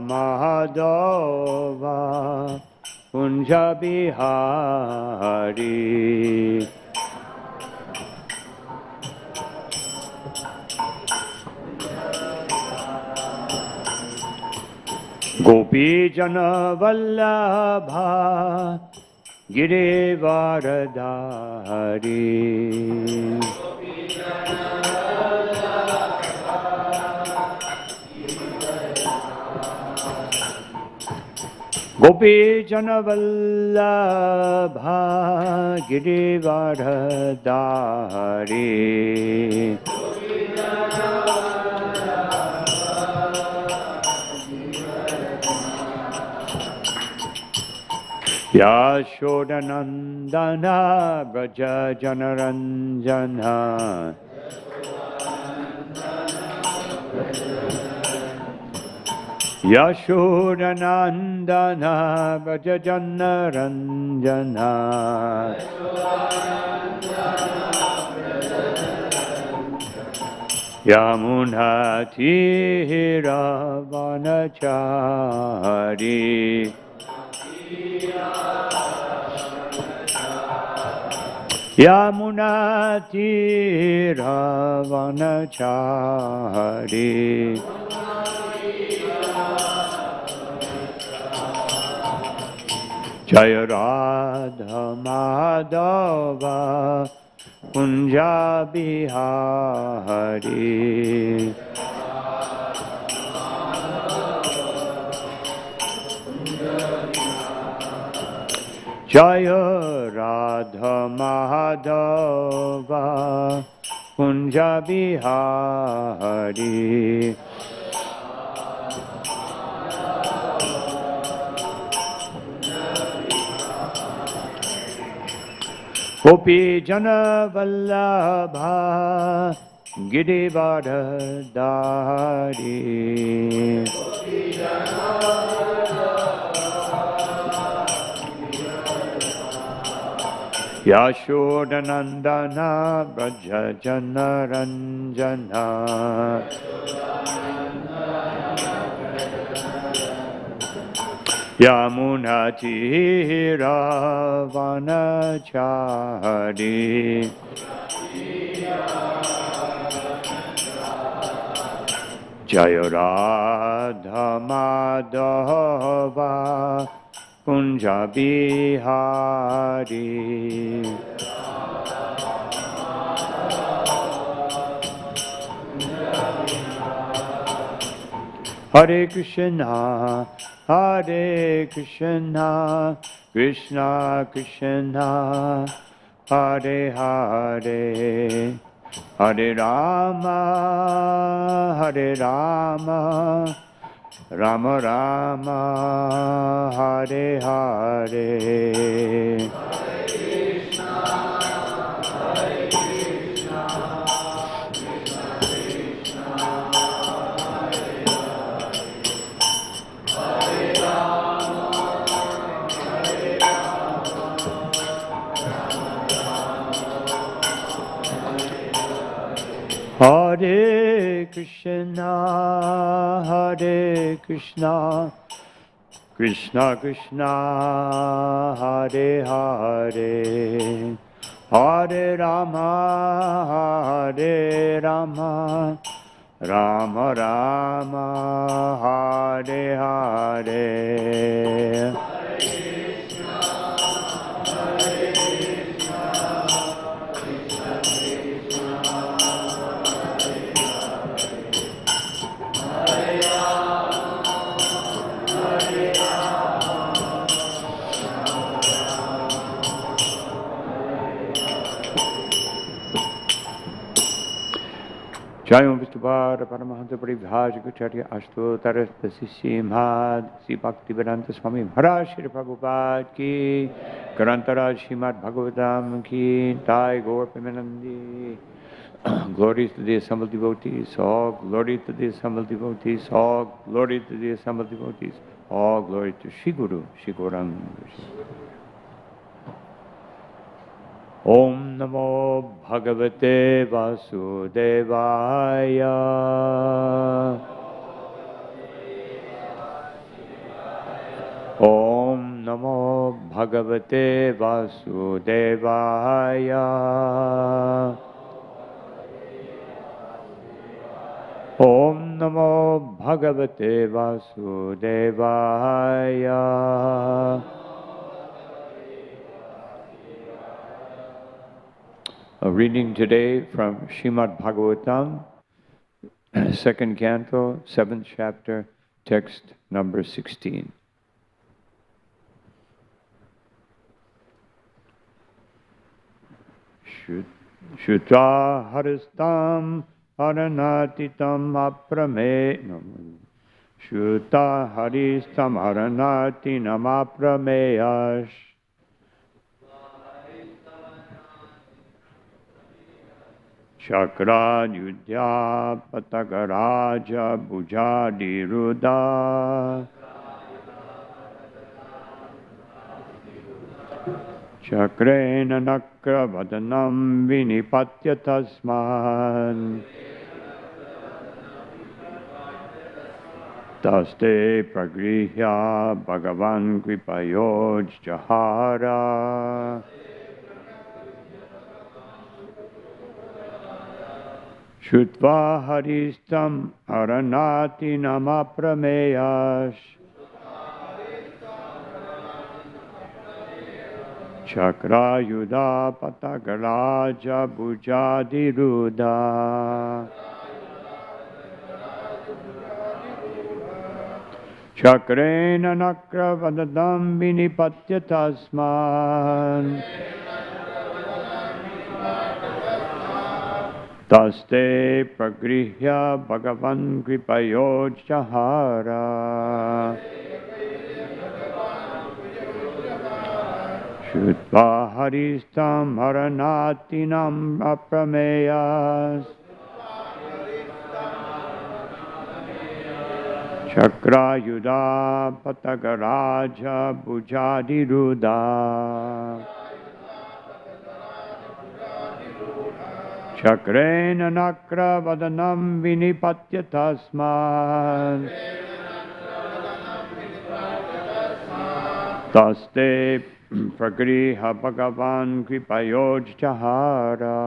Madhava Kunja Bihari. Gopi Jana Vallabha Girivardhari. Gopi Jana Vallabha Girivardhari. Yashodanandana Braja Janaranjana. Yashodanandana Braja Janaranjana. Yamuna Tira Vanachari. Yamuna Tira Vanachari. Jaya Radha Madhava Kunja Bihari. Jaya Radha Madhava Kunja Bihari. Gopi Jana Vallabha Girivardhari. Yashodanandana Braja Janaranjana. Yamuna Tira Vanachari. Jaya Radha Madhava Kunja Bihari. Hare Krishna, Hare Krishna, Krishna Krishna, Hare Hare, Hare Rama, Hare Rama, Rama Rama, Hare Hare. Hare Krishna, Hare Krishna, Krishna Krishna, Hare Hare, Hare Rama, Hare Rama, Rama Rama, Hare Hare. Jayam Vishnupada Paramahansa Paribhaj Gacharya Ashtotaras Srimad Sri Bhaktivedanta Swami Maharaj Shri Prabhupada Ki Garantaraj Srimad Bhagavatam Ki Thai Gaur Premanandi. Glory to the assembled devotees, all glory to the assembled devotees, all glory to the assembled devotees, all glory to Shri Guru, Shri Gauranga. Om Namo Bhagavate Vasudevaya. Om Namo Bhagavate Vasudevaya. Om Namo Bhagavate Vasudevaya. A reading today from Srimad Bhagavatam, second canto, 7th chapter, text number 16. Shutva haristam aranatitam aprame. Shuta haristam aranatinam aprameyash. Chakra yudhya patagaraja bhujadiruda. Chakrena nakra vadanam vinipatya tasman. Taste pragrihya bhagavan kripayoj jahara. Shutva haristam aranati namaprameyash. Chakra yuda patagaraja bhujadiruda. Chakrena nakra vadadam vinipatya tasman. Taste pragrihya bhagavan kripayoj jahara. Shutva haristam haranatinam aprameyas. Chakra yuda patagaraja bhujadiruda. Chakrena nakra vadanam vinipatya tasman. Taste pragriha bhagavan kripayoj jahara.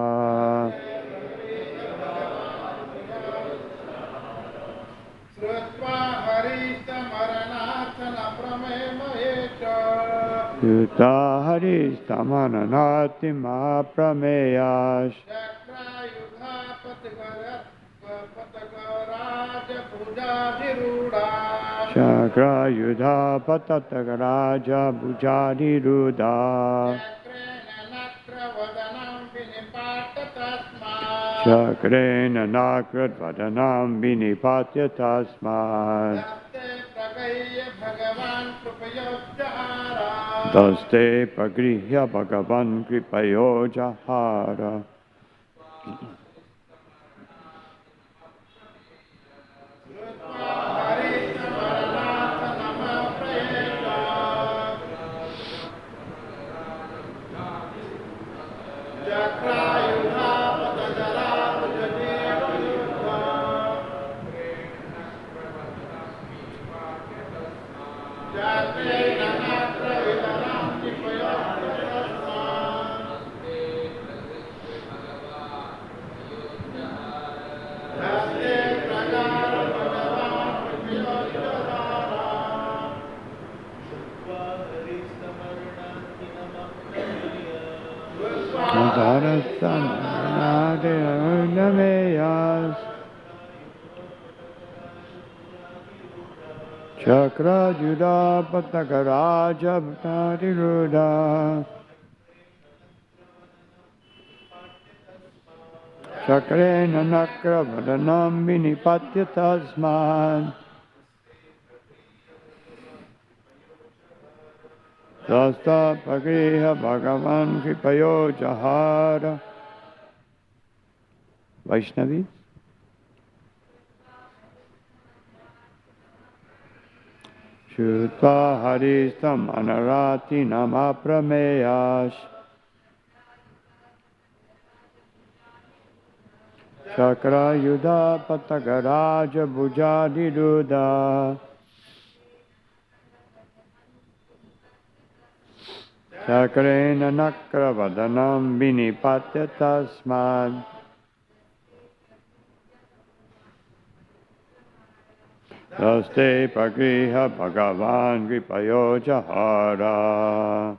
Yuta haristam aranati mahaprameyash. Chakra yudha patagaraja bhujadiruda. Chakrena nakrat vadanam vinipatya tasman. Taste pragrihya bhagavan kripayo jahara. Chakra juda patagaraja bhujadiruda. Chakrena nakra vadanam vinipatya tasman. Tasta pagriha bhagavan kripayo jahara. Vaishnavi. Shutva haristam anarati namaprameyash. Chakra yuda patagaraja bhujadiruda. Chakrena nakravadanam vinipatya tasmad. Daste pagriha bhagavan kripayo jahara.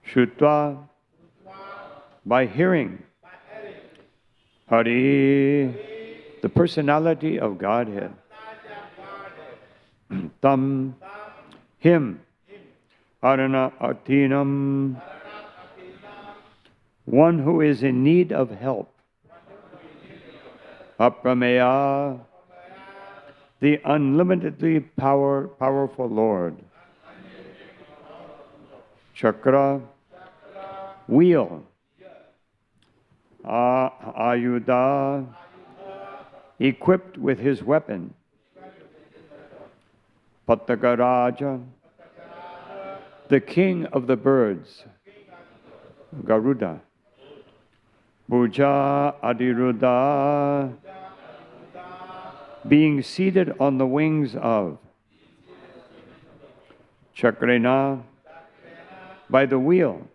Shutva, by hearing. Hari, the personality of Godhead. Tam, him. Arana Artinam, one who is in need of help. Aprameya, the unlimitedly powerful Lord. Chakra, wheel. Ayuda, equipped with his weapon. Patagaraja, the king of the birds. Garuda. Bhuja Adiruddha, being seated on the wings of. Chakrena, by the wheel.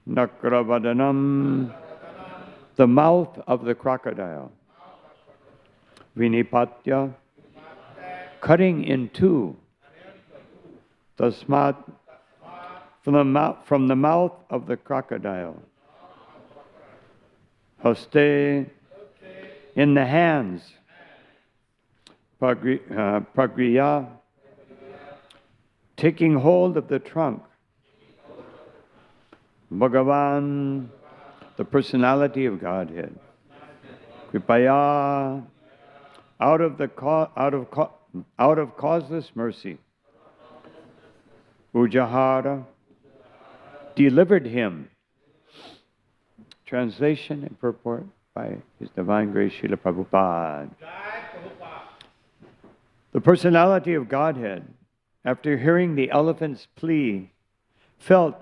Nakravadanam, the mouth of the crocodile. Vinipatya, cutting in two. Tasmat, from the mouth of the crocodile. Haste, in the hands. Pragriya, taking hold of the trunk. Bhagavan, the personality of Godhead. Kripaya, out of causeless mercy. Ujahara, delivered him. Translation and purport by His Divine Grace Srila Prabhupada. The personality of Godhead, after hearing the elephant's plea, felt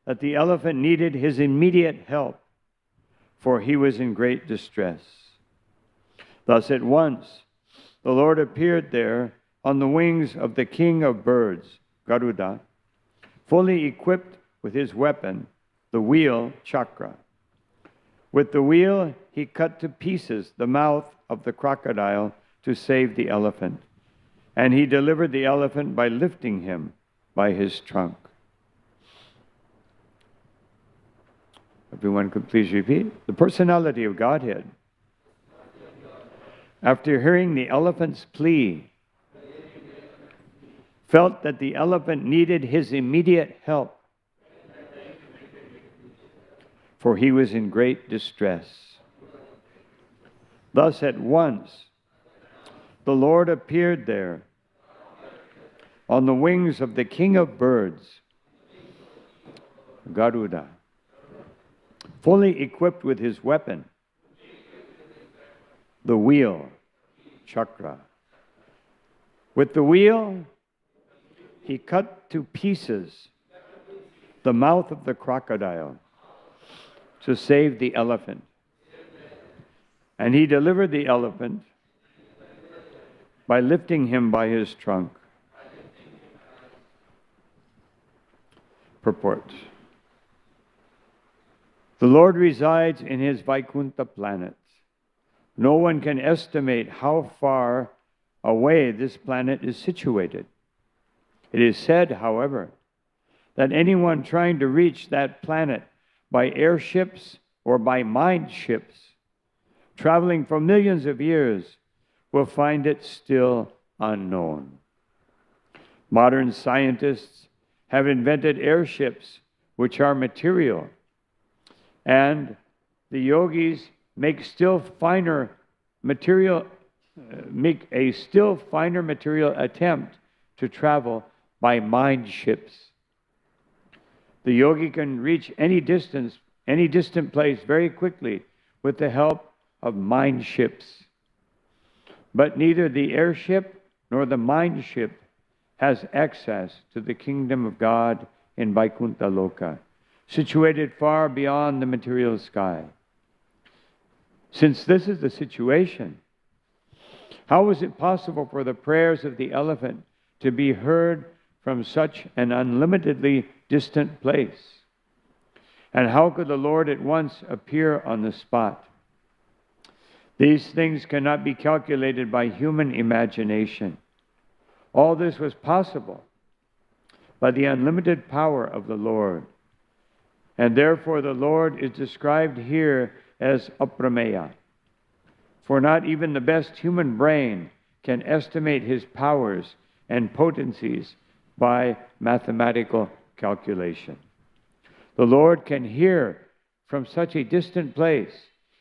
that the elephant needed his immediate help, for he was in great distress. Thus at once, the Lord appeared there on the wings of the king of birds, Garuda, fully equipped with his weapon, the wheel, chakra. With the wheel, he cut to pieces the mouth of the crocodile to save the elephant, and he delivered the elephant by lifting him by his trunk. Everyone could please repeat. The personality of Godhead, after hearing the elephant's plea, felt that the elephant needed his immediate help, for he was in great distress. Thus at once, the Lord appeared there on the wings of the king of birds, Garuda, fully equipped with his weapon, the wheel, chakra. With the wheel, he cut to pieces the mouth of the crocodile to save the elephant. And he delivered the elephant by lifting him by his trunk. Purport. The Lord resides in his Vaikuntha planets. No one can estimate how far away this planet is situated. It is said, however, that anyone trying to reach that planet by airships or by mind ships, traveling for millions of years, will find it still unknown. Modern scientists have invented airships which are material, and the yogis make a still finer material attempt to travel by mind ships. The yogi can reach any distant place very quickly with the help of mind ships. But neither the airship nor the mind ship has access to the kingdom of God in Vaikuntha Loka, situated far beyond the material sky. Since this is the situation, how is it possible for the prayers of the elephant to be heard from such an unlimitedly distant place. And how could the Lord at once appear on the spot? These things cannot be calculated by human imagination. All this was possible by the unlimited power of the Lord. And therefore the Lord is described here as aprameya. For not even the best human brain can estimate his powers and potencies by mathematical calculation. The Lord can hear from such a distant place.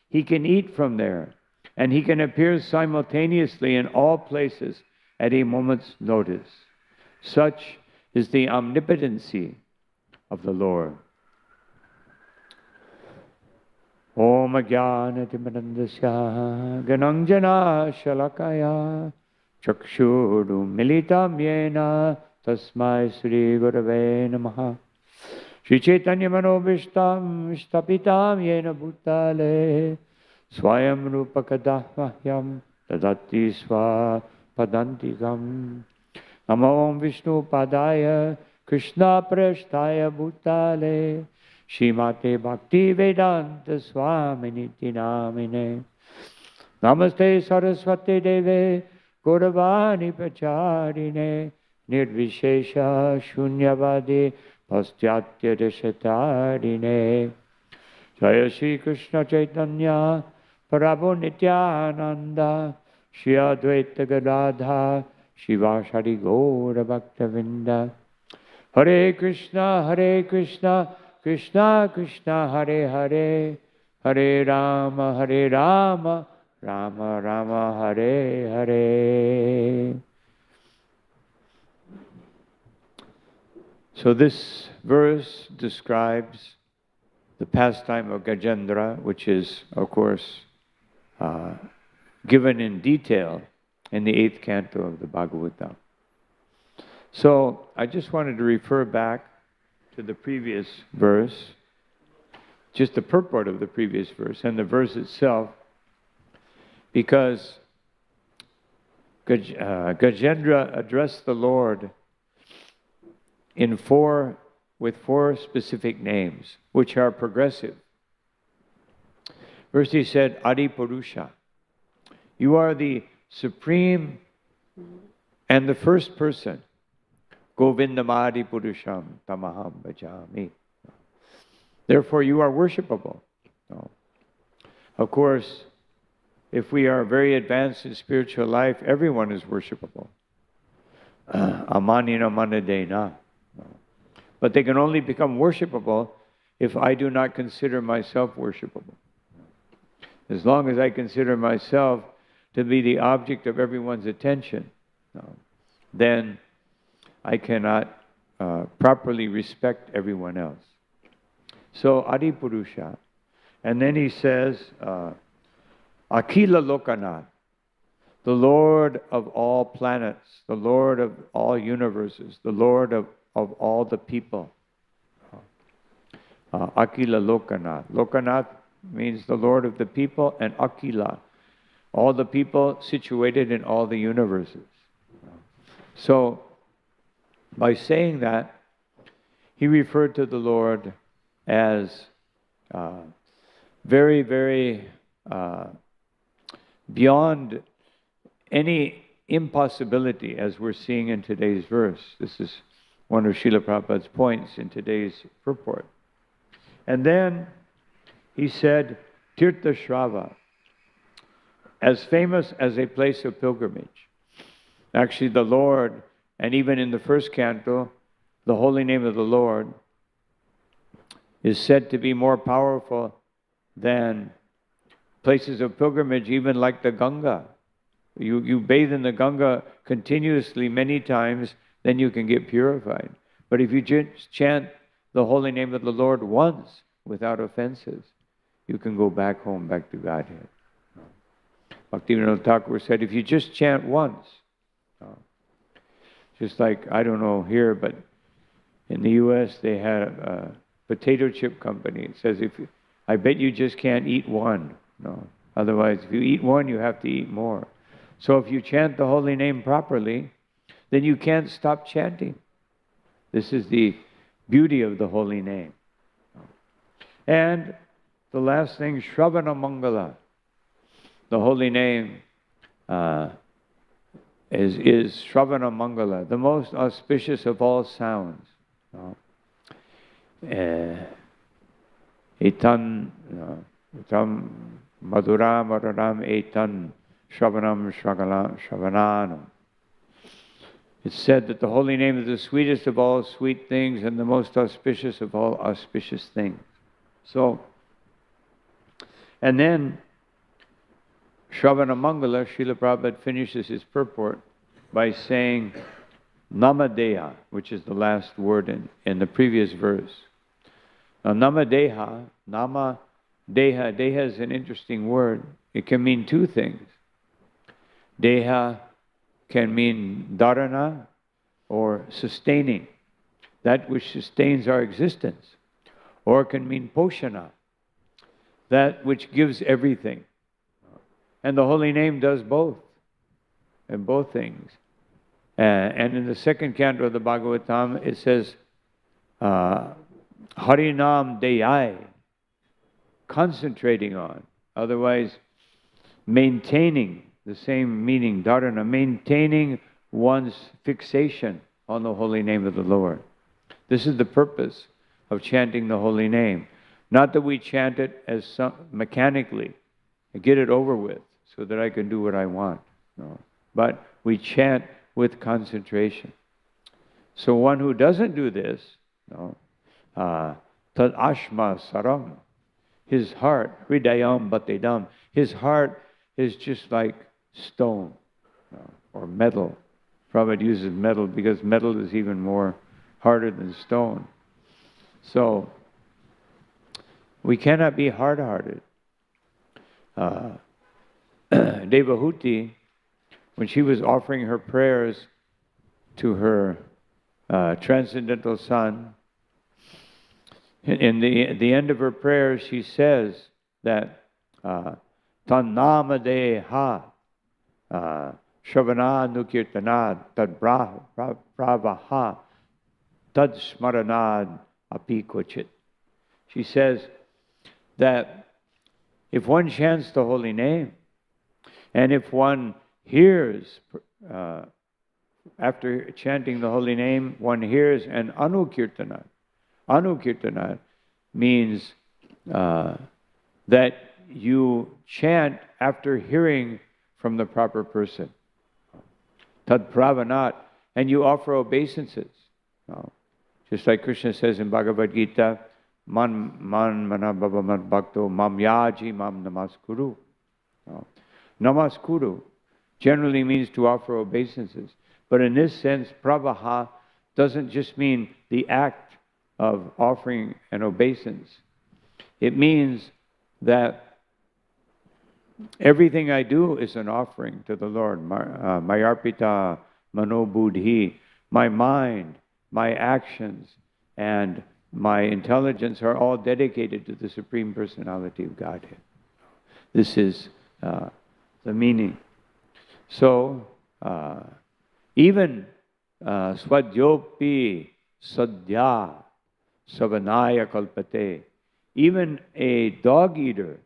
He can eat from there, and he can appear simultaneously in all places at a moment's notice. Such is the omnipotency of the Lord. Om Ajnana-timirandasya Gananjana Shalakaya Chakshuru Militam Yena Tasmai Sri Gurave Namaha Shri Chaitanya Manobishtam Shtapitam Yena Bhutale Swayam Rupa Kadahvahyam Tadati Sva Padantikam Namo Om Vishnu Padaya Krishna Prasthaya Bhutale Shrimate Bhakti Vedanta Swami Namine Namaste Saraswati Deve Gauravani Pacharine Nirvishesha Shunyavadi Pastyatya Deshatarine Jaya Shri Krishna Chaitanya Prabhu Nityananda Shri Advaita Gadadha Shivashari Gaura Bhaktavinda Hare Krishna Krishna Krishna Hare Hare Hare Rama Rama Rama Hare Hare. So this verse describes the pastime of Gajendra, which is, of course, given in detail in the 8th canto of the Bhagavatam. So I just wanted to refer back to the previous verse, just the purport of the previous verse and the verse itself, because Gajendra addressed the Lord with four specific names, which are progressive. First he said, Adi Purusha. You are the supreme and the first person. Govindamadi Purusham Tamaham Bhajami. Therefore you are worshipable. Of course, if we are very advanced in spiritual life, everyone is worshipable. Amanina manadena. But they can only become worshipable if I do not consider myself worshipable. As long as I consider myself to be the object of everyone's attention, then I cannot properly respect everyone else. So Adi Purusha. And then he says, Akila Lokanath, the Lord of all planets, the Lord of all universes, the Lord of all the people. Akila Lokanath. Lokanath means the Lord of the people, and Akila, all the people situated in all the universes. So, by saying that, he referred to the Lord as very, very beyond any impossibility, as we're seeing in today's verse. This is one of Srila Prabhupada's points in today's purport. And then he said, Tirtha Shrava, as famous as a place of pilgrimage. Actually, the Lord, and even in the first canto, the holy name of the Lord is said to be more powerful than places of pilgrimage, even like the Ganga. You bathe in the Ganga continuously many times, then you can get purified. But if you just chant the holy name of the Lord once without offenses, you can go back home, back to Godhead. Bhaktivinoda Thakur said, if you just chant once, just like, I don't know here, but in the U.S. they had a potato chip company. It says, I bet you just can't eat one. No. Otherwise, if you eat one, you have to eat more. So if you chant the holy name properly, then you can't stop chanting. This is the beauty of the holy name. And the last thing, Shravana Mangala. The holy name is Shravana Mangala, the most auspicious of all sounds. Etan Maduram Maduram Etan Shravanam Shravananam. It's said that the holy name is the sweetest of all sweet things and the most auspicious of all auspicious things. So, and then Shravana Mangala, Srila Prabhupada finishes his purport by saying Namadeha, which is the last word in the previous verse. Now, Namadeha, Deha is an interesting word. It can mean two things. Deha can mean dharana, or sustaining, that which sustains our existence. Or it can mean poshana, that which gives everything. And the holy name does both, and both things. And in the second canto of the Bhagavatam, it says, Harinam Deyai, concentrating on, otherwise maintaining, the same meaning, dharana, maintaining one's fixation on the holy name of the Lord. This is the purpose of chanting the holy name. Not that we chant it as mechanically, get it over with, so that I can do what I want. No. But we chant with concentration. So one who doesn't do this, tad ashma saram, his heart, hridayam batedam, his heart is just like stone or metal. Prabhupada uses metal because metal is even more harder than stone. So we cannot be hard-hearted. Devahuti, when she was offering her prayers to her transcendental son, in the end of her prayers, she says that Tannamadeha Shravana Nukirtanad Tad Bravaha Tad Smaranad Apikochit. She says that if one chants the holy name, and if one hears, after chanting the holy name, one hears an Anukirtanad. Anukirtanad means that you chant after hearing from the proper person. Tad pravanat, and you offer obeisances. Just like Krishna says in Bhagavad Gita, Man mana bhava man bhakto mam yaji mam namaskuru. Namaskuru generally means to offer obeisances. But in this sense, pravaha doesn't just mean the act of offering an obeisance. It means that everything I do is an offering to the Lord. Mayarpita manobudhi, my mind, my actions, and my intelligence are all dedicated to the Supreme Personality of Godhead. This is the meaning. So, even swadyopi sadhya savanaya kalpate, even a dog eater,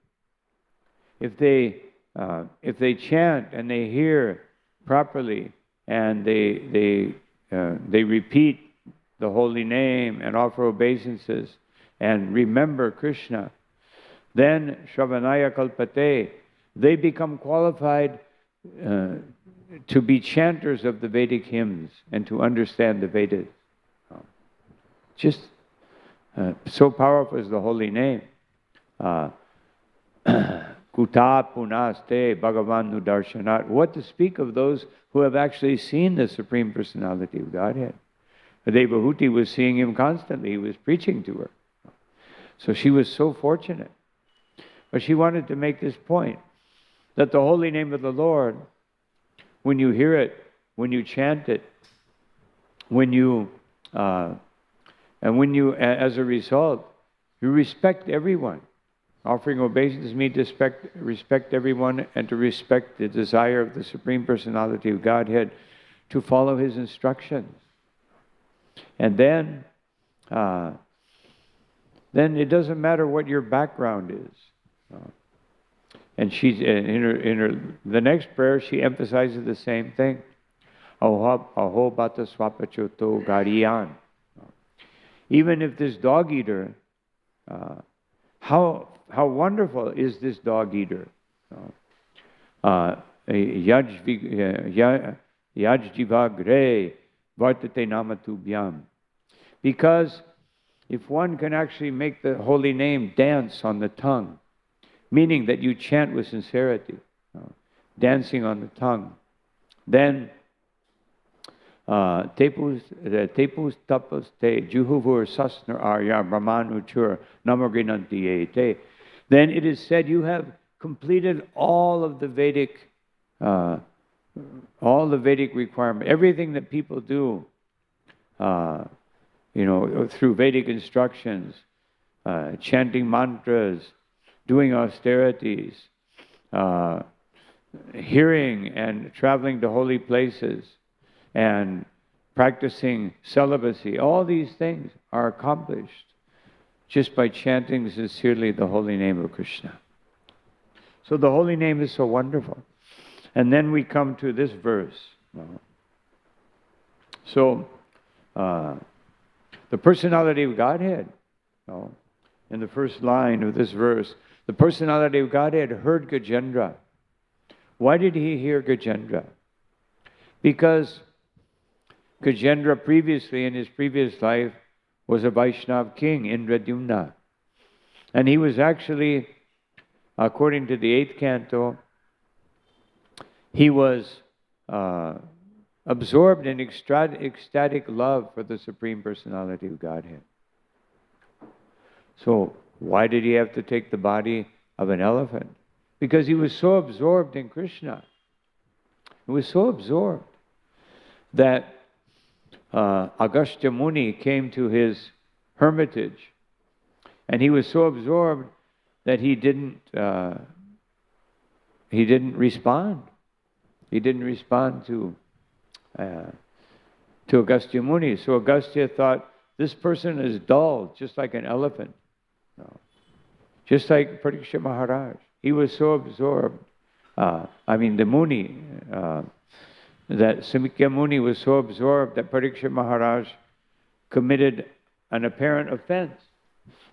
if they chant and they hear properly and they repeat the holy name and offer obeisances and remember Krishna, then Shravanaya Kalpate, they become qualified to be chanters of the Vedic hymns and to understand the Vedas. Just so powerful is the holy name. Kuta punaste Bhagavan nudarshanat. What to speak of those who have actually seen the Supreme Personality of Godhead? Devahuti was seeing him constantly. He was preaching to her. So she was so fortunate. But she wanted to make this point, that the holy name of the Lord, when you hear it, when you chant it, when you, as a result, you respect everyone. Offering obeisances means to respect everyone and to respect the desire of the Supreme Personality of Godhead to follow His instructions. And then then it doesn't matter what your background is. And she's the next prayer, she emphasizes the same thing. Aho bata swapachoto gariyan. Even if this dog eater, how wonderful is this dog eater? Yajjivagre vartate namatubhyam. Because if one can actually make the holy name dance on the tongue, meaning that you chant with sincerity, dancing on the tongue, then tepus tapas te juhuvur sasnar arya brahmanuchur namaginanti te. Then it is said you have completed all the Vedic requirement, everything that people do, through Vedic instructions, chanting mantras, doing austerities, hearing and traveling to holy places, and practicing celibacy. All these things are accomplished just by chanting sincerely the holy name of Krishna. So the holy name is so wonderful. And then we come to this verse. So, the personality of Godhead, in the first line of this verse, the personality of Godhead heard Gajendra. Why did he hear Gajendra? Because Gajendra previously, in his previous life, was a Vaishnav king, Indradyumna. And he was actually, according to the 8th canto, he was absorbed in ecstatic love for the Supreme Personality of Godhead. So why did he have to take the body of an elephant? Because he was so absorbed in Krishna. He was so absorbed that Agastya Muni came to his hermitage, and he was so absorbed that he didn't respond. He didn't respond to Agastya Muni. So Agastya thought, this person is dull, just like an elephant. Just like Parikshit Maharaj. He was so absorbed. The Muni, that Samikya Muni was so absorbed that Parikshit Maharaj committed an apparent offense.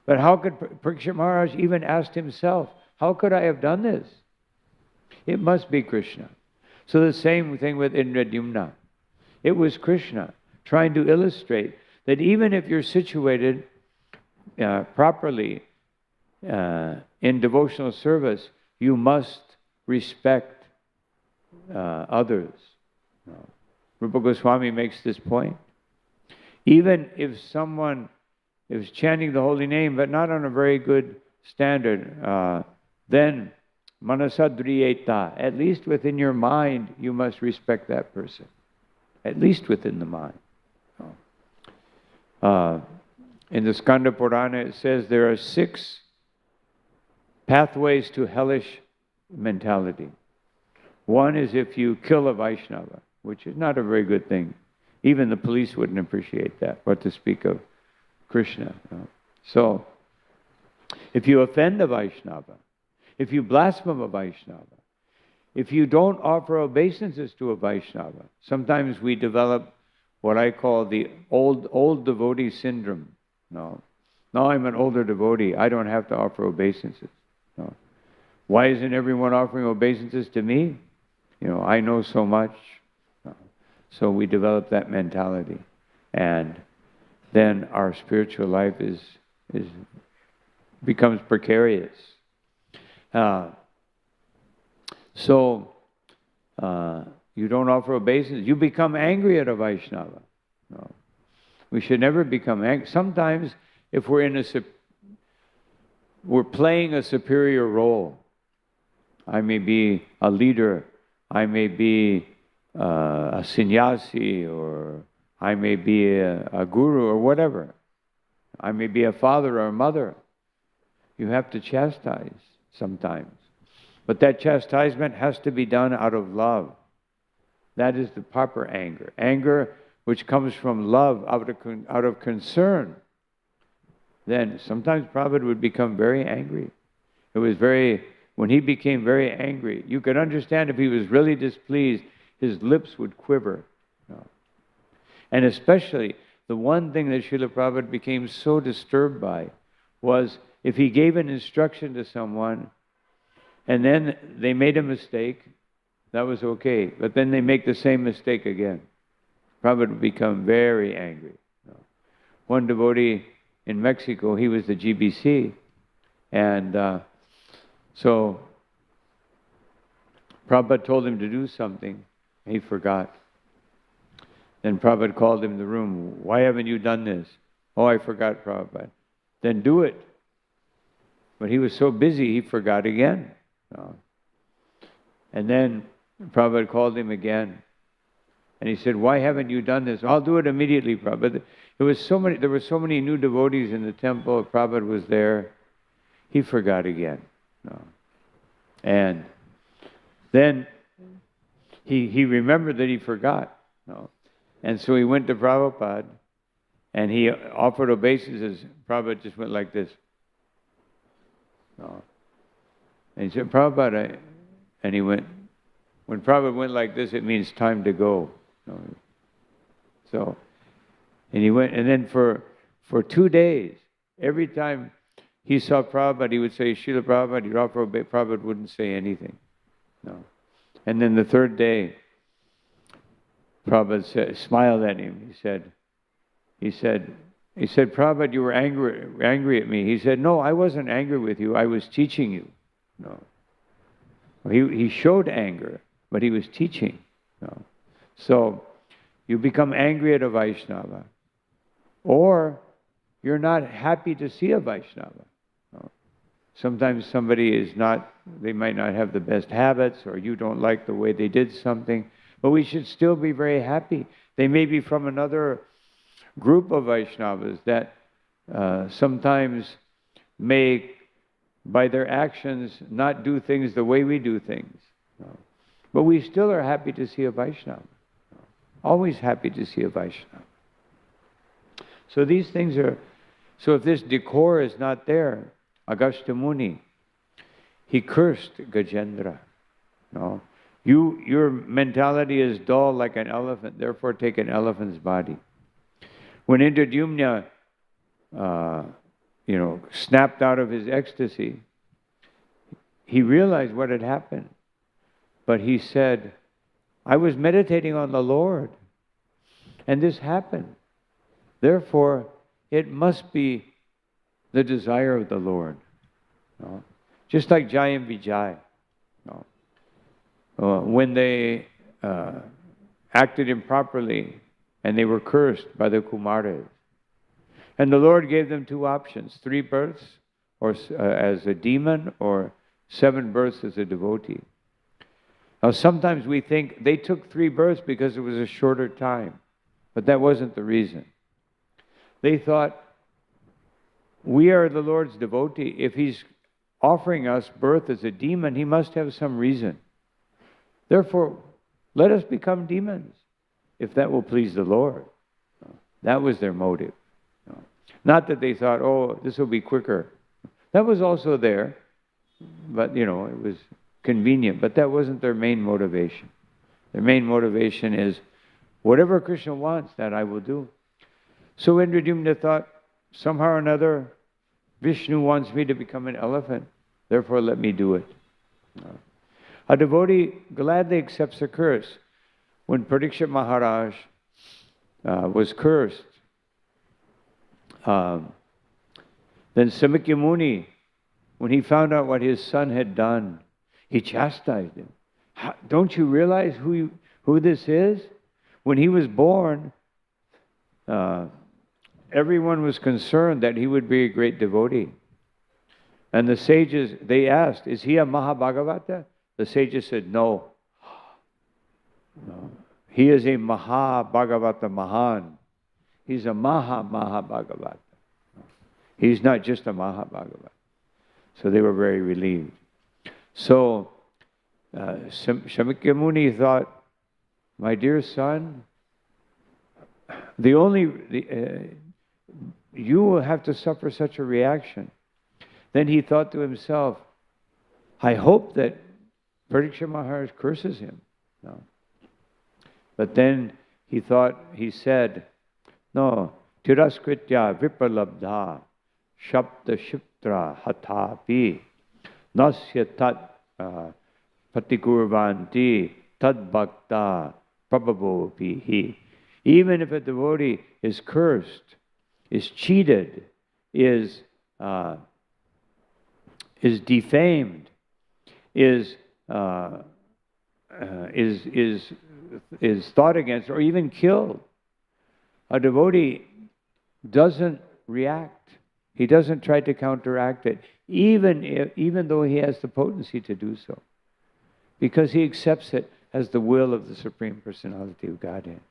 But how could Parikshit Maharaj even ask himself, how could I have done this? It must be Krishna. So the same thing with Indradyumna. It was Krishna trying to illustrate that even if you're situated properly in devotional service, you must respect others. Rupa Goswami makes this point. Even if someone is chanting the holy name, but not on a very good standard, then manasadriyeta, at least within your mind, you must respect that person. At least within the mind. In the Skanda Purana, it says there are 6 pathways to hellish mentality. One is if you kill a Vaishnava, which is not a very good thing. Even the police wouldn't appreciate that, what to speak of Krishna. So, if you offend a Vaishnava, if you blaspheme a Vaishnava, if you don't offer obeisances to a Vaishnava, sometimes we develop what I call the old devotee syndrome. Now I'm an older devotee, I don't have to offer obeisances. No. Why isn't everyone offering obeisances to me? I know so much. So we develop that mentality. And then our spiritual life becomes precarious. So you don't offer obeisance. You become angry at a Vaishnava. No. We should never become angry. Sometimes, if we're playing a superior role. I may be a leader. I may be a sannyasi, or I may be a guru, or whatever. I may be a father or a mother. You have to chastise sometimes. But that chastisement has to be done out of love. That is the proper anger. Anger which comes from love, out of concern then sometimes Prabhupada would become very angry. When he became very angry, you could understand if he was really displeased, his lips would quiver. And especially, the one thing that Srila Prabhupada became so disturbed by was if he gave an instruction to someone and then they made a mistake, that was okay. But then they make the same mistake again. Prabhupada would become very angry. One devotee in Mexico, he was the GBC, and so Prabhupada told him to do something, he forgot. Then Prabhupada called him in the room, "Why haven't you done this?" "Oh, I forgot, Prabhupada." "Then do it." But he was so busy, he forgot again. And then Prabhupada called him again. And he said, "Why haven't you done this?" "I'll do it immediately, Prabhupada." There were so many new devotees in the temple. Prabhupada was there. He forgot again. And then he remembered that he forgot. And so he went to Prabhupada and he offered obeisances. Prabhupada just went like this. And he said, "Prabhupada," and he went, when Prabhupada went like this, it means time to go. So, and he went, and then for 2 days, every time he saw Prabhupada, he would say, "Srila Prabhupada," he'd offer obeisance. Prabhupada wouldn't say anything. And then the third day, Prabhupada smiled at him. He said, "Prabhupada, you were angry at me." He said, "No, I wasn't angry with you. I was teaching you." He showed anger, but he was teaching. So you become angry at a Vaishnava, or you're not happy to see a Vaishnava. Sometimes somebody they might not have the best habits, or you don't like the way they did something, but we should still be very happy. They may be from another group of Vaishnavas that sometimes may, by their actions, not do things the way we do things. But we still are happy to see a Vaishnava. Always happy to see a Vaishnava. So these things so if this decor is not there, Agastya Muni, he cursed Gajendra. Your mentality is dull like an elephant, therefore take an elephant's body. When Indradyumna, snapped out of his ecstasy, he realized what had happened. But he said, "I was meditating on the Lord, and this happened. Therefore, it must be the desire of the Lord." Just like Jai and Vijay. When they acted improperly and they were cursed by the Kumaras. And the Lord gave them 2 options, 3 births or as a demon, or 7 births as a devotee. Now sometimes we think they took 3 births because it was a shorter time, but that wasn't the reason. They thought, we are the Lord's devotee. If He's offering us birth as a demon, He must have some reason. Therefore, let us become demons, if that will please the Lord. That was their motive. Not that they thought, "Oh, this will be quicker." That was also there, but it was convenient. But that wasn't their main motivation. Their main motivation is, whatever Krishna wants, that I will do. So Indradyumna thought, somehow or another, Vishnu wants me to become an elephant, therefore let me do it. A devotee gladly accepts a curse. When Parikshit Maharaj was cursed, then Samikya Muni, when he found out what his son had done, he chastised him. Don't you realize who this is? When he was born, everyone was concerned that he would be a great devotee. And the sages, they asked, "Is he a Mahabhagavata?" The sages said, no. He is a Mahabhagavata Mahan. He's a Mahabhagavata. He's not just a Mahabhagavata. So they were very relieved. So Samikya Muni thought, "My dear son, you will have to suffer such a reaction. Then he thought to himself, I hope that Parikshit Maharaj curses him. No. But then he said, no, Tiraskritya Vipralabdha Shabda Shiptra Hatapi Nasya Tat Patikurvanti Tad Bhakta Prabhavo Pihi. Even if a devotee is cursed, is cheated, is defamed, is thought against, or even killed, a devotee doesn't react. He doesn't try to counteract it, even though he has the potency to do so, because he accepts it as the will of the Supreme Personality of Godhead.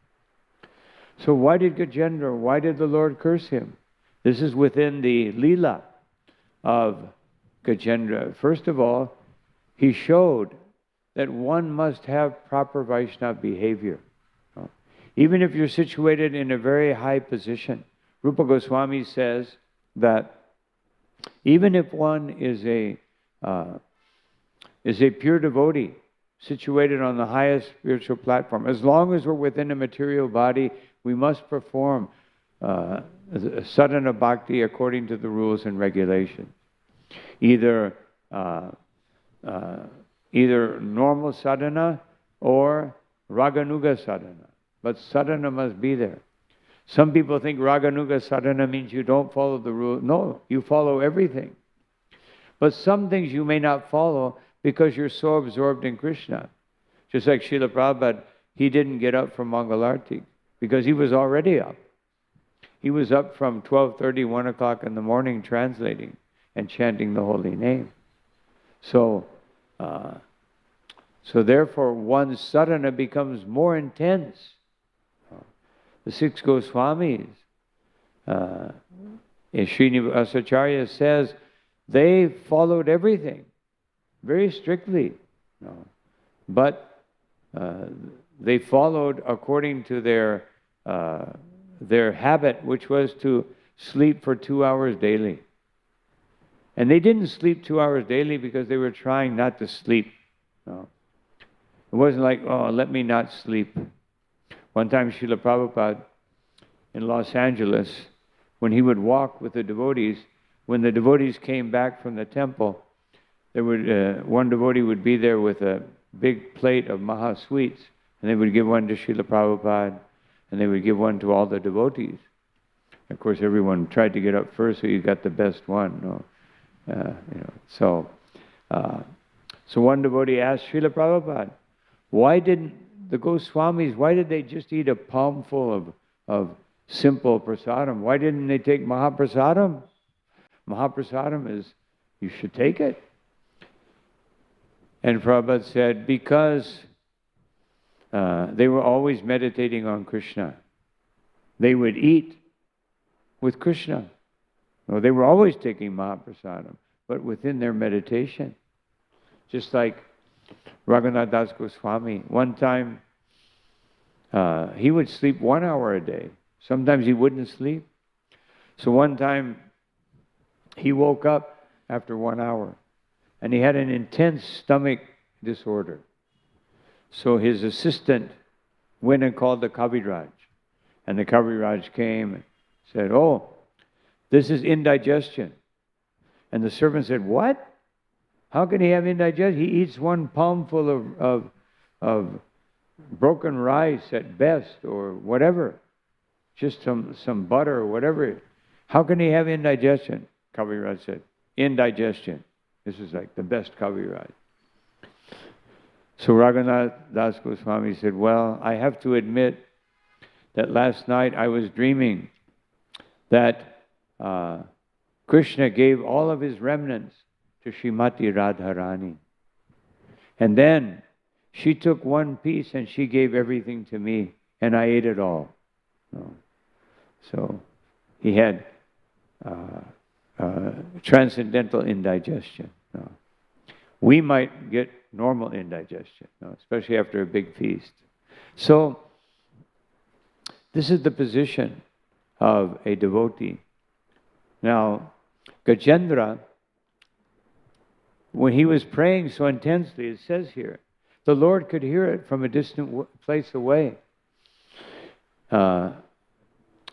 So why did the Lord curse him? This is within the Leela of Gajendra. First of all, he showed that one must have proper Vaishnava behavior. Even if you're situated in a very high position, Rupa Goswami says that even if one is a pure devotee, situated on the highest spiritual platform, as long as we're within a material body, we must perform sadhana bhakti according to the rules and regulations. Either normal sadhana or raganuga sadhana. But sadhana must be there. Some people think raganuga sadhana means you don't follow the rule. No, you follow everything. But some things you may not follow because you're so absorbed in Krishna. Just like Srila Prabhupada, he didn't get up from Mangalarti because he was already up. He was up from 12:30, 1 o'clock in the morning translating and chanting the holy name. So therefore one's sadhana becomes more intense. The six Goswamis, Srinivasacharya says, they followed everything very strictly. But they followed according to their habit, which was to sleep for 2 hours daily. And they didn't sleep 2 hours daily because they were trying not to sleep. No. It wasn't like, oh, let me not sleep. One time Srila Prabhupada in Los Angeles, when he would walk with the devotees, when the devotees came back from the temple, there would one devotee would be there with a big plate of Maha sweets, and they would give one to Srila Prabhupada, and they would give one to all the devotees. Of course, everyone tried to get up first, so you got the best one. So one devotee asked Srila Prabhupada, why didn't the Goswamis, why did they just eat a palmful of simple prasadam? Why didn't they take Mahaprasadam? Mahaprasadam is, you should take it. And Prabhupada said, because they were always meditating on Krishna. They would eat with Krishna. Well, they were always taking Mahaprasadam, but within their meditation. Just like Raghunath Das Goswami, one time he would sleep 1 hour a day. Sometimes he wouldn't sleep. So one time he woke up after 1 hour and he had an intense stomach disorder. So his assistant went and called the Kaviraj. And the Kaviraj came and said, oh, this is indigestion. And the servant said, what? How can he have indigestion? He eats one palmful of broken rice at best, or whatever. Just some butter or whatever. How can he have indigestion? Kaviraj said, indigestion. This is like the best Kaviraj. So Raghunath Das Goswami said, well, I have to admit that last night I was dreaming that Krishna gave all of his remnants to Srimati Radharani. And then she took one piece and she gave everything to me, and I ate it all. So he had transcendental indigestion. We might get normal indigestion, especially after a big feast. So this is the position of a devotee. Now, Gajendra, when he was praying so intensely, it says here, the Lord could hear it from a distant place away. Srila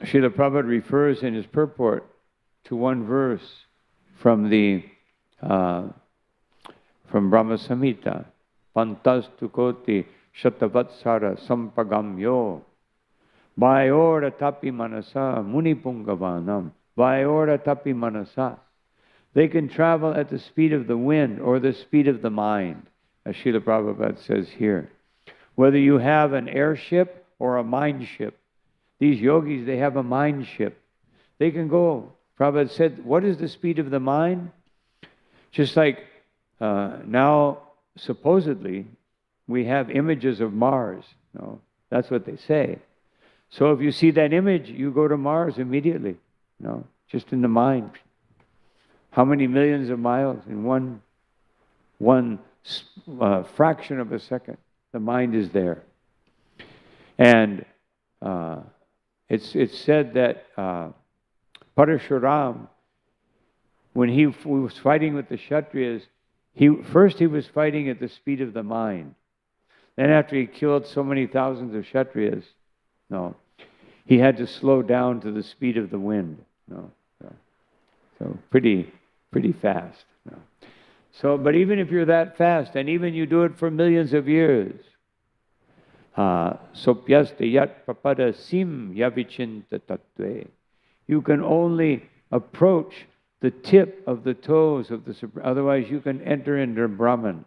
Prabhupada refers in his purport to one verse from from Brahma Samhita, Pantastu Koti Shatavatsara Sampagamyo Vayora Tapi Manasa Munipungavanam Vayora Tapi Manasa. They can travel at the speed of the wind or the speed of the mind, as Srila Prabhupada says here. Whether you have an airship or a mind ship, these yogis, they have a mind ship. They can go. Prabhupada said, what is the speed of the mind? Just like now, supposedly, we have images of Mars. No, that's what they say. So if you see that image, you go to Mars immediately. No, just in the mind. How many millions of miles in one fraction of a second? The mind is there. And it's said that Parashuram, when he was fighting with the Kshatriyas, first he was fighting at the speed of the mind. Then after he killed so many thousands of Kshatriyas, he had to slow down to the speed of the wind. So pretty fast. So, but even if you're that fast, and even you do it for millions of years, sopyaste yat papada sim yavichinta tattve, you can only approach the tip of the toes of the Supreme. Otherwise, you can enter into Brahman,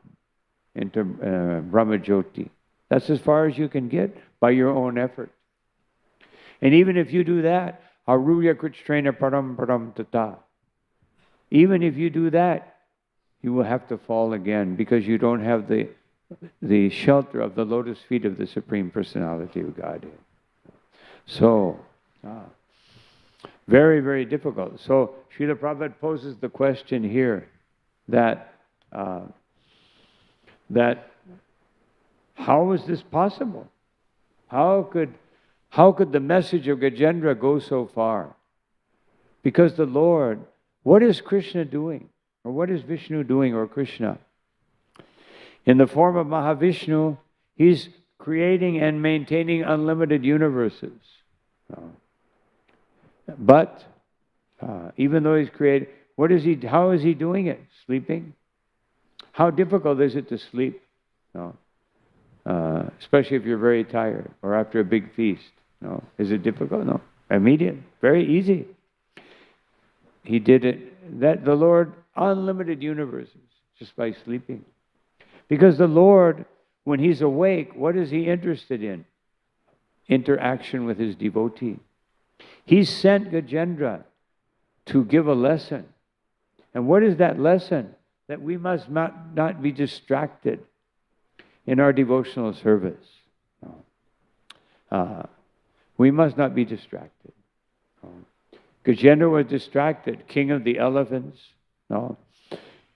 into Brahmajyoti. That's as far as you can get by your own effort. And even if you do that, aruya kritrena param param tata. Even if you do that, you will have to fall again because you don't have the shelter of the lotus feet of the Supreme Personality of Godhead. So, very, very difficult. So, Srila Prabhupada poses the question here that how is this possible? How could the message of Gajendra go so far? Because the Lord, what is Krishna doing? Or what is Vishnu doing, or Krishna? In the form of Mahavishnu, he's creating and maintaining unlimited universes. But even though he's created, how is he doing it? Sleeping? How difficult is it to sleep? Especially if you're very tired or after a big feast. Is it difficult? No. Immediate. Very easy. He did it. That the Lord, unlimited universes, just by sleeping. Because the Lord, when he's awake, what is he interested in? Interaction with his devotee. He sent Gajendra to give a lesson. And what is that lesson? That we must not be distracted in our devotional service. We must not be distracted. Gajendra was distracted, king of the elephants.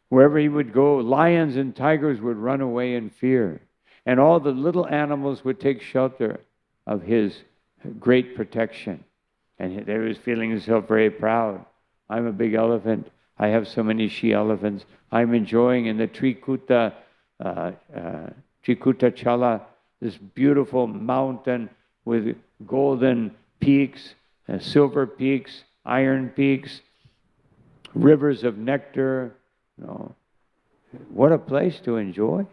Wherever he would go, lions and tigers would run away in fear. And all the little animals would take shelter of his great protection. And there he was feeling himself very proud. I'm a big elephant. I have so many she-elephants. I'm enjoying in the Trikuta Chala, this beautiful mountain with golden peaks, silver peaks, iron peaks, rivers of nectar. What a place to enjoy.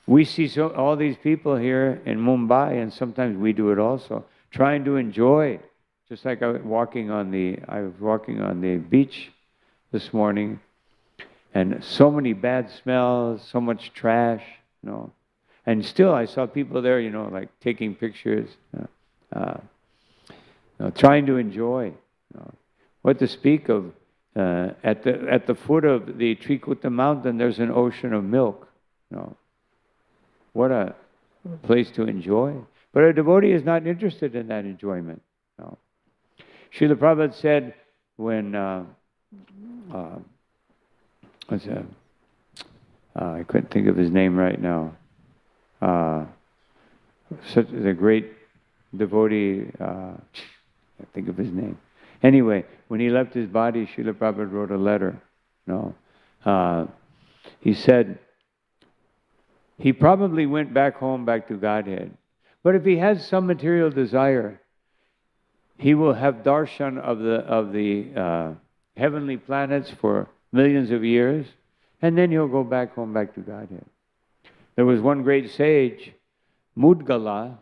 We see all these people here in Mumbai, and sometimes we do it also, trying to enjoy. Just like I was walking on the beach this morning, and so many bad smells, so much trash, And still I saw people there, like taking pictures, trying to enjoy. What to speak of, at the foot of the Trikuta mountain, there's an ocean of milk. What a place to enjoy. But a devotee is not interested in that enjoyment. Srila Prabhupada said when, I couldn't think of his name right now. Such a great devotee, I think of his name. Anyway, when he left his body, Srila Prabhupada wrote a letter. He said he probably went back home, back to Godhead. But if he has some material desire, he will have darshan of the heavenly planets for millions of years, and then he'll go back home, back to Godhead. There was one great sage, Mudgala.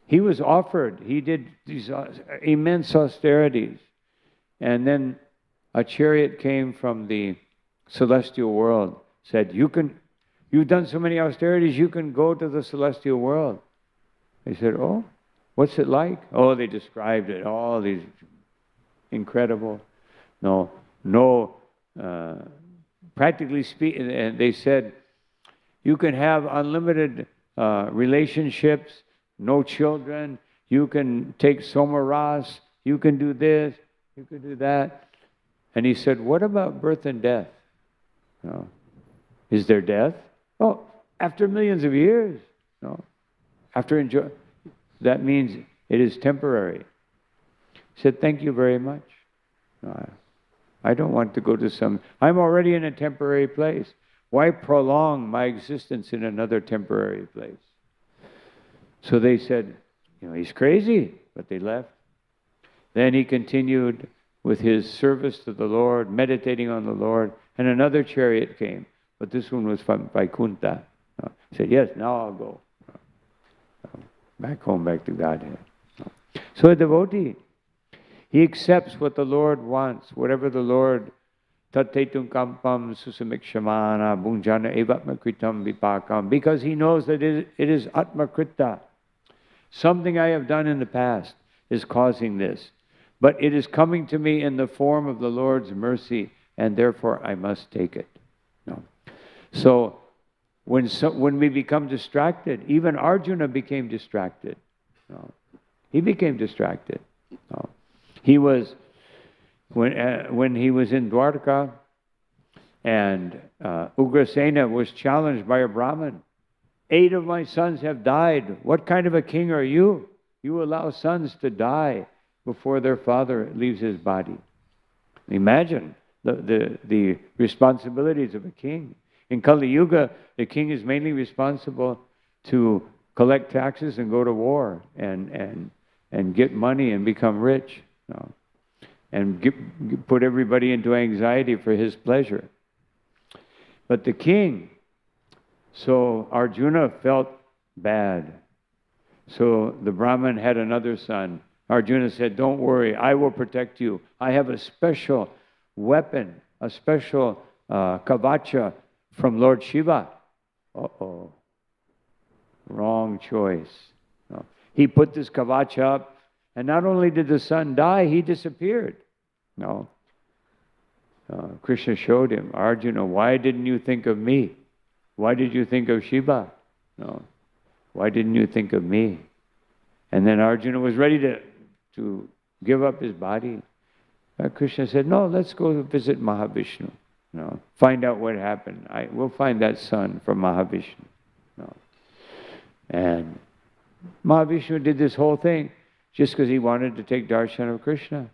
He was offered, he did these immense austerities, and then a chariot came from the celestial world, said, you've done so many austerities, you can go to the celestial world. They said, oh, what's it like? Oh, they described it, all these incredible, practically speaking, and they said, you can have unlimited relationships, no children, you can take somaras, you can do this, you can do that. And he said, what about birth and death? Is there death? Oh, after millions of years. That means it is temporary. He said, thank you very much. I don't want to go to I'm already in a temporary place. Why prolong my existence in another temporary place? So they said, he's crazy, but they left. Then he continued with his service to the Lord, meditating on the Lord, and another chariot came, but this one was from Vaikuntha. He said, yes, now I'll go. Back home, back to Godhead. So a devotee, he accepts what the Lord wants, whatever the Lord, tatetum kampam susamikshamana bhunjana evatmakritam vipakam, because he knows that it is atmakrita. Something I have done in the past is causing this, but it is coming to me in the form of the Lord's mercy, and therefore I must take it. So when we become distracted, even Arjuna became distracted. He became distracted. He was, when he was in Dwarka, and Ugrasena was challenged by a Brahmin. 8 of my sons have died. What kind of a king are you? You allow sons to die before their father leaves his body. Imagine the responsibilities of a king. In Kali Yuga, the king is mainly responsible to collect taxes and go to war and get money and become rich, and put everybody into anxiety for his pleasure. But the king, so Arjuna felt bad. So the Brahmin had another son. Arjuna said, don't worry, I will protect you. I have a special weapon, a special kavacha from Lord Shiva. Uh-oh. Wrong choice. No. He put this kavacha up, and not only did the son die, he disappeared. No. Krishna showed him, Arjuna, why didn't you think of me? Why did you think of Shiva? No. Why didn't you think of me? And then Arjuna was ready to give up his body. Krishna said, no, let's go visit Mahavishnu. Find out what happened. We'll find that son from Mahavishnu. And Mahavishnu did this whole thing just because he wanted to take darshan of Krishna.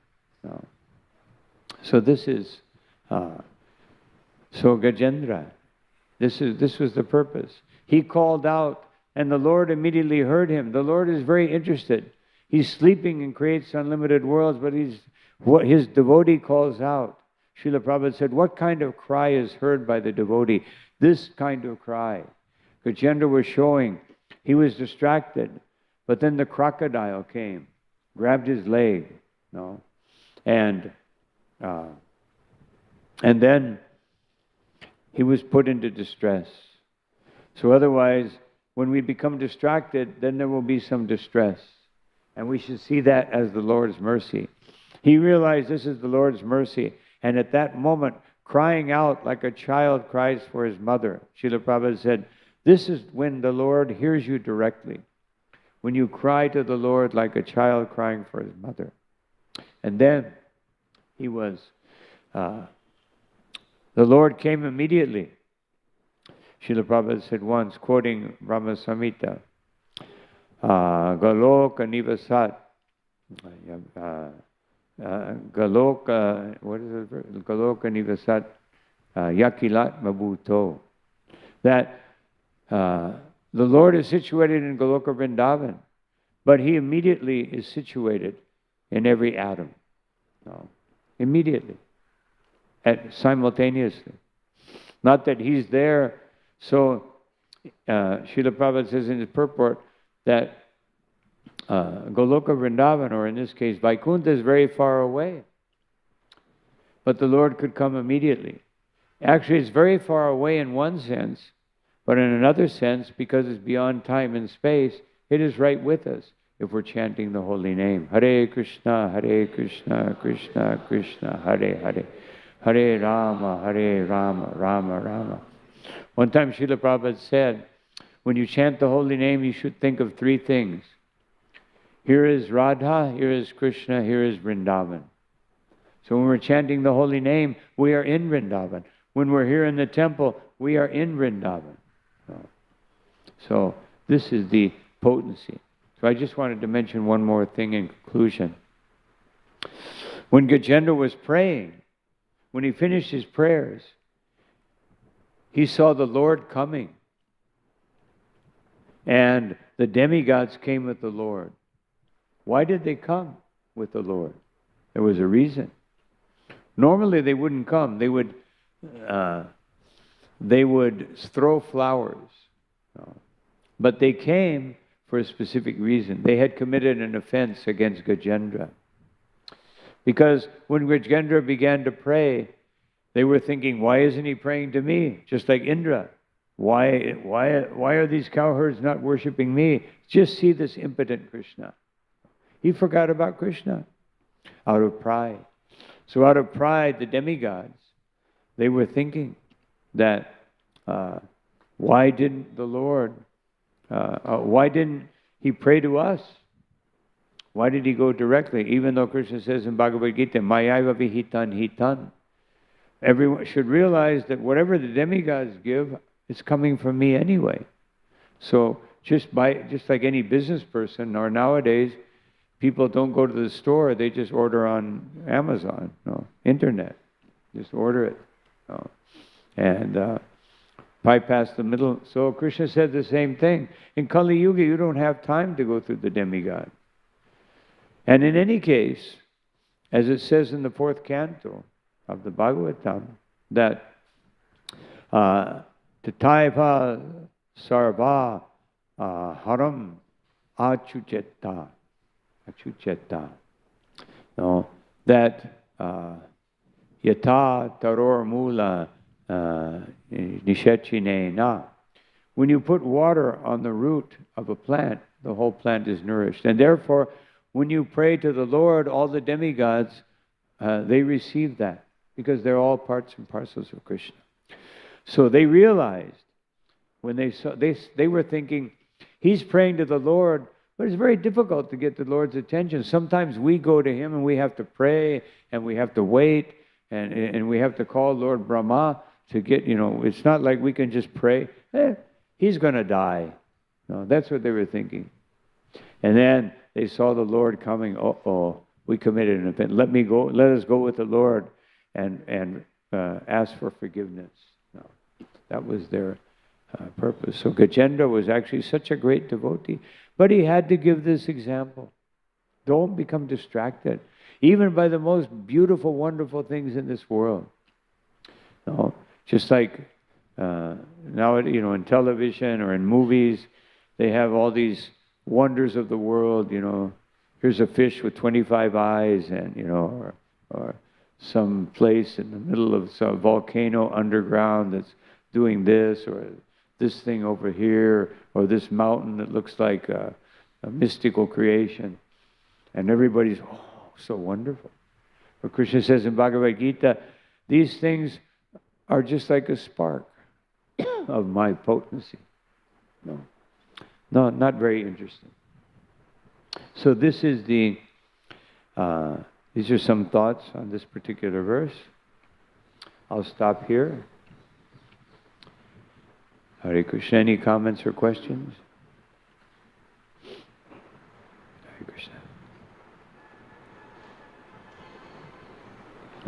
So this is, so Gajendra, this was the purpose. He called out, and the Lord immediately heard him. The Lord is very interested. He's sleeping and creates unlimited worlds, but what his devotee calls out. Srila Prabhupada said, what kind of cry is heard by the devotee? This kind of cry. Gajendra was showing, he was distracted, but then the crocodile came, grabbed his leg, and then he was put into distress. So otherwise, when we become distracted, then there will be some distress. And we should see that as the Lord's mercy. He realized this is the Lord's mercy. And at that moment, crying out like a child cries for his mother. Srila Prabhupada said, this is when the Lord hears you directly. When you cry to the Lord like a child crying for his mother. And then he was, the Lord came immediately. Srila Prabhupada said once, quoting Brahma Samhita, Galoka Nivasat. Galoka, what is it? Galoka Nivasat Yakilat Mabuto. That the Lord is situated in Goloka Vrindavan, but He immediately is situated in every atom. No. Immediately. Simultaneously. Not that He's there. So Srila Prabhupada says in his purport that Goloka Vrindavan, or in this case Vaikuntha, is very far away. But the Lord could come immediately. Actually, it's very far away in one sense, but in another sense, because it's beyond time and space, it is right with us if we're chanting the holy name. Hare Krishna, Krishna Krishna, Hare Hare. Hare Rama, Rama Rama. One time Srila Prabhupada said, when you chant the holy name, you should think of three things. Here is Radha, here is Krishna, here is Vrindavan. So when we're chanting the holy name, we are in Vrindavan. When we're here in the temple, we are in Vrindavan. So this is the potency. So I just wanted to mention one more thing in conclusion. When Gajendra was praying, when he finished his prayers, he saw the Lord coming. And the demigods came with the Lord. Why did they come with the Lord? There was a reason. Normally they wouldn't come. They would throw flowers. But they came for a specific reason. They had committed an offense against Gajendra. Because when Gajendra began to pray, they were thinking, why isn't he praying to me? Just like Indra. Why are these cowherds not worshipping me? Just see this impotent Krishna. He forgot about Krishna out of pride. So out of pride, the demigods, they were thinking that why didn't the Lord, why didn't He pray to us? Why did He go directly? Even though Krishna says in Bhagavad Gita, Mayaiva vihitan hitan. Everyone should realize that whatever the demigods give, it's coming from me anyway. So just like any business person, or nowadays, people don't go to the store, they just order on Amazon, internet. Just order it. And bypass the middle. So Krishna said the same thing. In Kali Yuga, you don't have time to go through the demigod. And in any case, as it says in the 4th canto of the Bhagavatam, that Tataiva sarva haram achuchetta. That yata taror mula nishechine na. When you put water on the root of a plant, the whole plant is nourished. And therefore, when you pray to the Lord, all the demigods, they receive that, because they're all parts and parcels of Krishna. So they realized, when they saw, they were thinking, he's praying to the Lord, but it's very difficult to get the Lord's attention. Sometimes we go to Him and we have to pray, and we have to wait, and we have to call Lord Brahma to get, it's not like we can just pray, He's going to die. No, that's what they were thinking. And then they saw the Lord coming. We committed an offense. Let us go with the Lord and ask for forgiveness. No, that was their purpose. So Gajendra was actually such a great devotee, but he had to give this example. Don't become distracted, even by the most beautiful, wonderful things in this world. No, just like now, in television or in movies, they have all these wonders of the world. Here's a fish with 25 eyes, and or some place in the middle of some volcano underground that's doing this, or this thing over here, or this mountain that looks like a mystical creation. And everybody's, so wonderful. But Krishna says in Bhagavad Gita, these things are just like a spark of my potency. No, not very interesting. So this is these are some thoughts on this particular verse. I'll stop here. Hare Krishna, any comments or questions?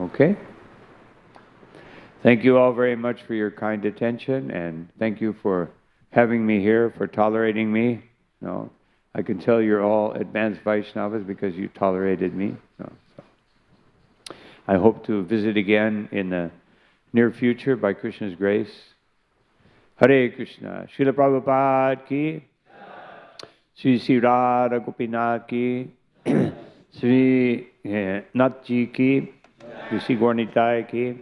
Okay? Thank you all very much for your kind attention, and thank you for having me here, for tolerating me. You know, I can tell you're all advanced Vaishnavas because you tolerated me. So I hope to visit again in the near future by Krishna's grace. Hare Krishna. Srila Prabhupada ki, Sri Radha Gopinath ki, Sri Nath Ji ki, Sri Gornitai ki,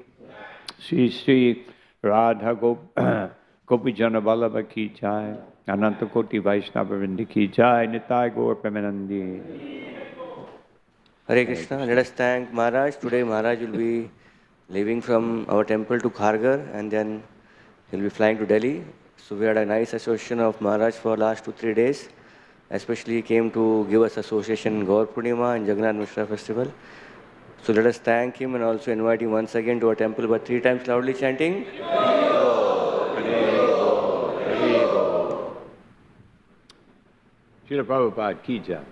Sri Radha Gopijana Vallabha ki jai, Ananta Koti Vaishnava Vrindi ki jai, Nitai Gaur Premanandi. Hare Krishna. Let us thank Maharaj. Today Maharaj will be leaving from our temple to Kharghar and then he'll be flying to Delhi. So we had a nice association of Maharaj for last 2-3 days. Especially he came to give us association in Gaur Purnima and Jagannath Mishra festival. So let us thank him and also invite him once again to our temple, but 3 times loudly chanting. Srila Prabhupada ki jai.